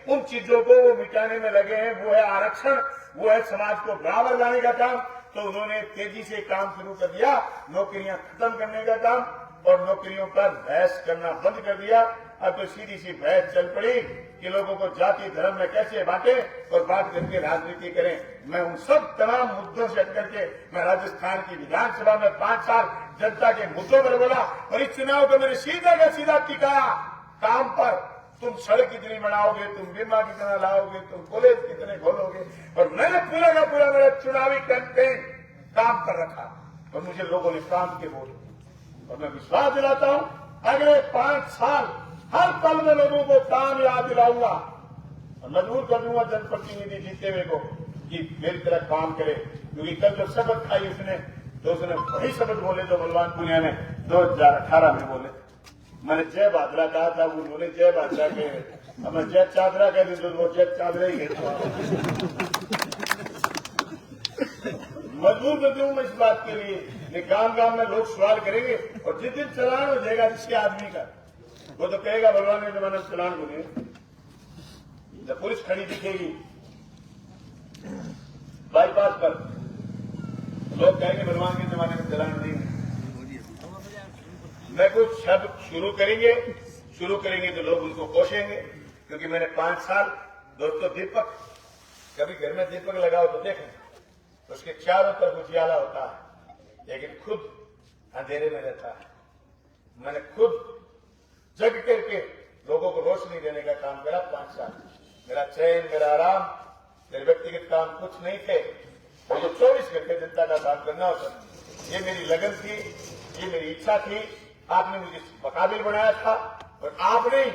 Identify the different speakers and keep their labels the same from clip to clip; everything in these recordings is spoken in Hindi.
Speaker 1: उन चीजों को वो मिटाने में लगे हैं। वो है आरक्षण, वो है समाज को बराबर लाने का काम। तो उन्होंने तेजी से काम शुरू कर दिया, नौकरियां खत्म करने का काम, और नौकरियों पर बहस करना बंद कर दिया। अब तो सीधी सी बहस चल पड़ी कि लोगों को जाति धर्म में कैसे बांटे और बांट करके राजनीति करें। मैं उन सब तमाम मुद्दों से हट करके मैं राजस्थान की विधानसभा में 5 साल जनता के मुद्दों पर बोला, और इस चुनाव को मैंने सीधा का सीधा टिकाया काम पर। तुम सड़क कितनी बनाओगे, तुम बीमा कितना लाओगे, तुम कॉलेज कितने खोलोगे, और मैंने पूरा का पूरा मेरा चुनावी कैंपेन काम पर रखा, और मुझे लोगों ने काम के वोट दिए। और मैं विश्वास दिलाता हूं अगले 5 साल हर पल में लोगों को काम याद दिलाऊंगा और मजबूर कर दूंगा जनप्रतिनिधि जीते हुए को कि मेरी तरह काम करे। क्योंकि कल जो शपथ खाई उसने, तो उसने वही शपथ बोले जो बलवान पुनिया ने 2018 में बोले। मैंने जय बादरा कहा था, वो बोले जय बादरा के, अब मैं जय चादरा कह दी तो वो जय चादरा ही कहता। मजबूर कर दूं मैं इस बात के लिए। गांव गांव में लोग सवाल करेंगे, और जिस दिन चलान हो जाएगा जिसके आदमी का, वो तो कहेगा बलवान के जमाने में चलान बोले। जब पुलिस खड़ी दिखेगी बाईपास पर, लोग कहेंगे बलवान के जमाने में चलान नहीं। मैं कुछ शब्द शुरू करेंगे तो लोग उनको कोसेंगे। क्योंकि मैंने 5 साल, दोस्तों दीपक, कभी घर में दीपक लगाओ तो देखें, उसके चारों तरफ उजियाला होता है, लेकिन खुद अंधेरे में रहता है। मैंने खुद जग करके लोगों को रोशनी देने का काम करा 5 साल। मेरा चैन, मेरा आराम, मेरे व्यक्तिगत काम कुछ नहीं थे, मुझे 24 घंटे जनता का काम करना होता। ये मेरी लगन थी, ये मेरी इच्छा थी। आपने मुझे इस काबिल बनाया था, और आपने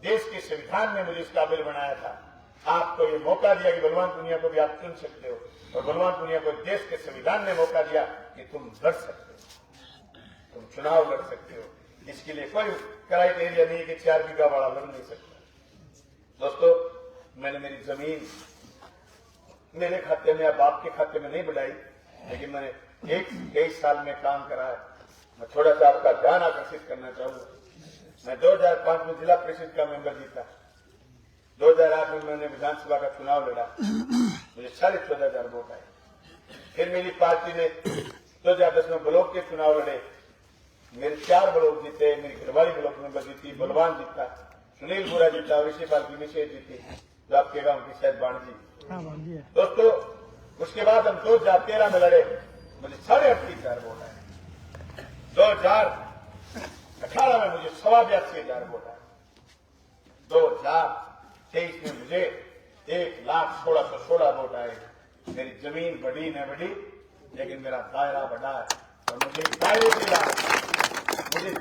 Speaker 1: देश के संविधान ने मुझे इस काबिल बनाया था। आपको ये मौका दिया कि बलवान पुनिया को भी आप चुन सकते हो, और बलवान पुनिया को देश के संविधान ने मौका दिया कि तुम लड़ सकते हो, तुम चुनाव लड़ सकते हो। इसके लिए कोई क्राइटेरिया नहीं कि 4 बीघा वाला लड़ नहीं सकता। दोस्तों, मैंने मेरी जमीन मेरे खाते में या बाप के खाते में नहीं बढ़ाई, लेकिन मैंने 23 साल में काम करा है। मैं थोड़ा सा आपका ध्यान आकर्षित करना चाहूंगा। मैं 2005 में जिला परिषद का मेंबर जीता। 2008 में मैंने विधानसभा का चुनाव लड़ा, मुझे 14,500 वोट आए। फिर मेरी पार्टी ने 2010 में ब्लॉक के चुनाव लड़े, मेरे 4 ब्लॉक जीते। मेरी घरवाली ब्लॉक मेंबर जीती, बलवान जीता, सुनील बुरा जीता, ऋषिपाल की विशेष जीती, जो आपके गांव की शायद बाणजी। दोस्तों, उसके बाद हम 2013 में लड़े, मुझे 38,500 वोट आए। 2018 में मुझे 82,500 वोट आए। 2023 में मुझे 1,16,16 वोट आए। मेरी जमीन बढ़ी न बढ़ी, लेकिन मेरा दायरा बढ़ा है, और मुझे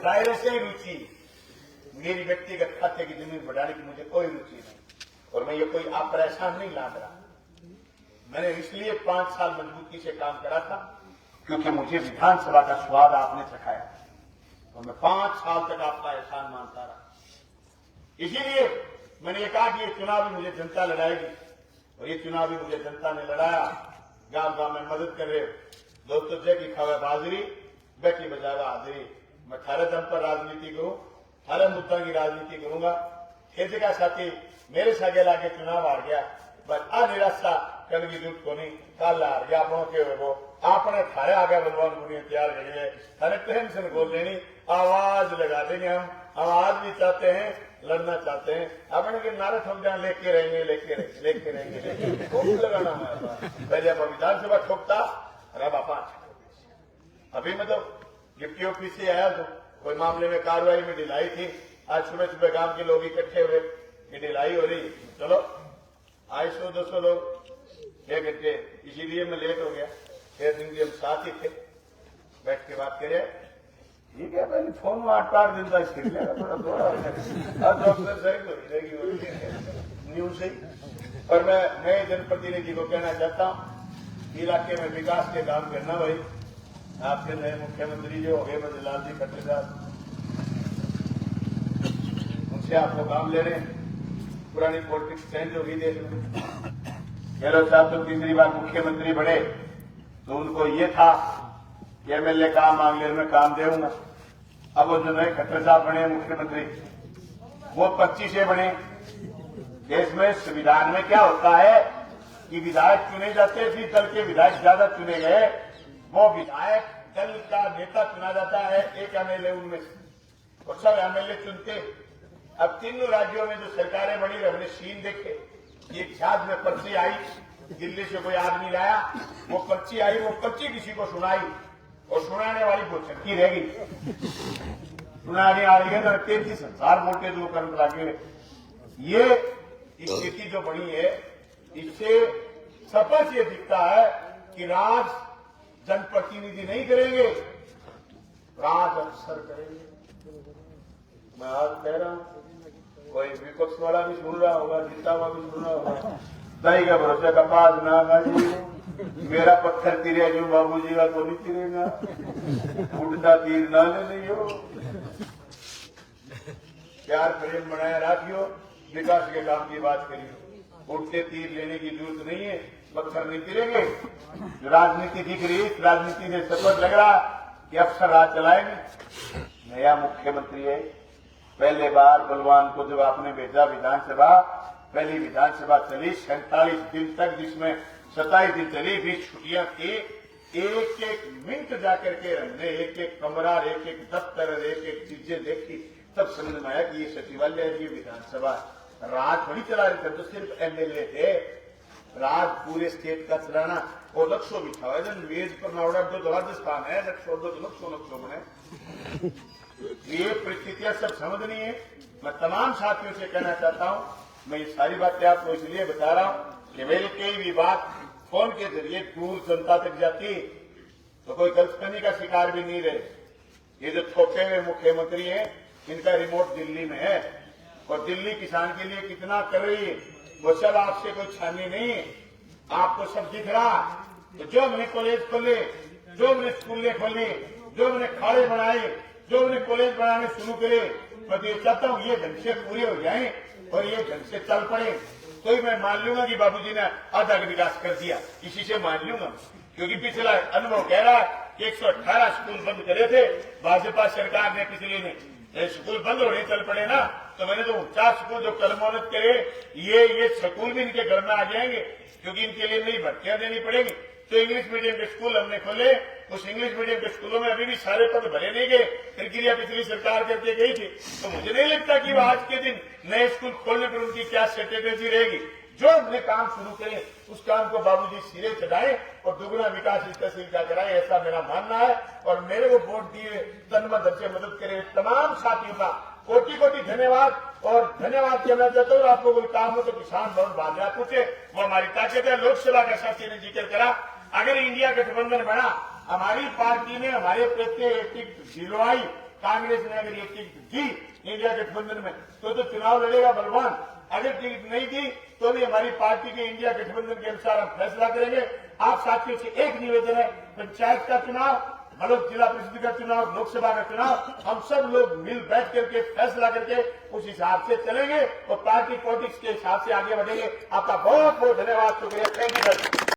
Speaker 1: दायरे से रुचि, मेरी व्यक्तिगत खाते की जमीन बढ़ाने की मुझे कोई रुचि नहीं, और मैं ये कोई परेशान नहीं लाद रहा। मैंने इसलिए 5 साल मजबूती से काम करा था क्योंकि मुझे विधानसभा का स्वाद आपने चखाया, और मैं 5 साल तक आपका एहसान मानता रहा। इसीलिए मैंने ये कहा कि ये चुनाव भी मुझे जनता लड़ाएगी, और ये चुनाव भी मुझे जनता ने लड़ाया। गांव गांव में मदद कर रहे हो दोस्तों। जय की खावे बाजरी, बेटी बजावा हाजिरी। मैं 18 दम पर राजनीति करूं, 18 मुद्दा की राजनीति करूंगा। खेत का साथी मेरे सागे लागे चुनाव हार गया, बस निराशा करने की जरूरत को नहीं। कल हार गया अपनों के वो आपने थारे आ गया बलवान पुनिया तैयार करिए, थारे टेंशन को लेनी, आवाज लगा देंगे हम। आवाज भी चाहते हैं, लड़ना चाहते हैं, अपने के नारे ठोक जाए, लेके रहेंगे खूब लगाना हमारे पास। पहले आप विधानसभा ठोकता, अरे बापा अभी मैं तो डिप्टी ऑफिस से आया तो कोई मामले में कार्रवाई में ढिलाई थी। आज सुबह सुबह गांव के लोग इकट्ठे हुए कि ढिलाई हो रही, चलो आए 100-200 लोग 6 घंटे, इसीलिए मैं लेट हो गया। 6 दिन के हम साथ ही थे, बैठ के बात करें। ठीक है, पहले फोन में 8 दिन तक सीख लेगा, थोड़ा डॉक्टर सही तो रहेगी न्यूज से। और मैं नए जनप्रतिनिधि को कहना चाहता हूँ, इलाके में विकास के काम करना। भाई आपके नए मुख्यमंत्री जो हो गए बजलाल जी खट्टर साहब, उनसे आपको काम लेने। पुरानी पॉलिटिक्स चेंज होगी देश में। गहलोत साहब तो तीसरी बार मुख्यमंत्री बने, तो उनको ये था कि एमएलए काम मांग ले, मैं काम देऊंगा। अब वो जो नए खट्टर साहब बने मुख्यमंत्री, वो 25 बने, देश में संविधान में क्या होता है कि विधायक चुने जाते हैं, जिस दल के विधायक ज्यादा चुने गए वो विधायक दल का नेता चुना जाता है, एक एमएलए उनमें से, और सब एमएलए चुनते। अब तीनों राज्यों में जो सरकारें बनी हमने सीन देखे, एक जहाज में पर्ची आई, दिल्ली से कोई आदमी लाया, वो पर्ची आई, वो पर्ची किसी को सुनाई और सुनाने वाली को चक्की रह गई, सुनाने वाली है तेजी संसार वोल्टेज वो करने लगे। ये स्थिति जो बनी है, इससे स्पष्ट ये दिखता है कि राज जनप्रतिनिधि नहीं करेंगे, राज अफसर करेंगे। मैं आज कह रहा हूं, कोई विपक्ष वाला भी सुन रहा होगा, जीता हुआ भी सुन रहा होगा, दही का भरोसा कपास ना खाजी, मेरा पत्थर तिरे जो बाबूजी का तो नहीं तिरेगा, उड़ता तीर ना ले लियो, प्यार प्रेम बनाए रखियो, विकास के काम की बात करिए, उड़ते तीर लेने की जरूरत नहीं है, पत्थर नहीं तिरेंगे। राजनीति दिख रही, राजनीति से शपथ लग रहा कि अफसर राज चलाएंगे। नया मुख्यमंत्री है, पहले बार बलवान को जब आपने भेजा विधानसभा, पहली विधानसभा चली 47 दिन तक, जिसमें 27 दिन चली, 20 छुट्टियां थी। एक एक मिनट जाकर के हमने एक एक कमरा, एक एक दफ्तर, एक एक चीजें देखी, तब समझ में आया कि ये सचिवालय है, ये विधानसभा। राज थोड़ी चला रहे थे, तो सिर्फ एमएलए थे, राज पूरे स्टेट का चलाना। और लक्ष्य बिछा हुआ है, वेज पर नावड़ा जो राजस्थान है, लक्ष्य लक्ष्यों में ये परिस्थितियां सब समझनी है। मैं तमाम साथियों से कहना चाहता हूं, मैं ये सारी बातें आपको इसलिए बता रहा हूं कि मेरी कई भी बात फोन के जरिए दूर जनता तक जाती तो कोई गलतफहमी का शिकार भी नहीं रहे। ये जो छोटे हुए मुख्यमंत्री हैं, इनका रिमोट दिल्ली में है और दिल्ली किसान के लिए कितना कर रही है, वो सब आपसे कोई छानी नहीं है, आपको सब दिख रहा। तो जो हमने कॉलेज खोले, जो हमने स्कूलें खोली, जो हमने खाड़े बनाए, जो हमने कॉलेज बनाने शुरू करे, मैं ये चाहता हूँ ये ढंग से पूरे हो जाए और ये ढंग से चल पड़े, तो ही मैं मान लूंगा कि बाबूजी ने आधा विकास कर दिया, इसी से मान लूंगा। क्योंकि पिछला अनुभव कह रहा है कि 118 स्कूल बंद करे थे भाजपा सरकार ने, पिछले ने स्कूल बंद होने चल पड़े ना, तो मैंने तो 49 स्कूल जो कलमोनत करे, ये स्कूल भी इनके घर में आ जाएंगे, क्योंकि इनके लिए नई भर्तियां देनी पड़ेगी। तो इंग्लिश मीडियम के स्कूल हमने खोले, उस इंग्लिश मीडियम के स्कूलों में अभी भी सारे पद भरे नहीं गए, प्रक्रिया पिछली सरकार करके गई थी। तो मुझे नहीं लगता कि वो आज के दिन नए स्कूल खोलने पर उनकी क्या स्ट्रेटेजी रहेगी। जो हमने काम शुरू करे उस काम को बाबूजी सिरे चढ़ाए और दुगुना विकास इस तहसील का कराए, ऐसा मेरा मानना है। और मेरे को वोट दिए तन मन धन से मदद करे तमाम साथियों का कोटि कोटि धन्यवाद। और धन्यवाद कहना चाहता हूँ, आपको कोई काम हो तो किसान भवन बांधा पूछे, वो हमारी ताकत है। लोकसभा का साथी ने जिक्र करा, अगर इंडिया गठबंधन बना, हमारी पार्टी ने हमारे प्रति एक टिकट दिलवाई, कांग्रेस ने अगर ये टिकट दी इंडिया गठबंधन में तो चुनाव लड़ेगा बलवान। अगर टिकट नहीं दी तो भी हमारी पार्टी के इंडिया गठबंधन के अनुसार हम फैसला करेंगे। आप साथियों से एक निवेदन है, पंचायत का चुनाव, मतलब जिला परिषद का चुनाव, लोकसभा का चुनाव, हम सब लोग मिल बैठ करके फैसला करके उस हिसाब से चलेंगे और पार्टी पॉलिटिक्स के हिसाब से आगे बढ़ेंगे। आपका बहुत बहुत धन्यवाद, शुक्रिया, थैंक यू।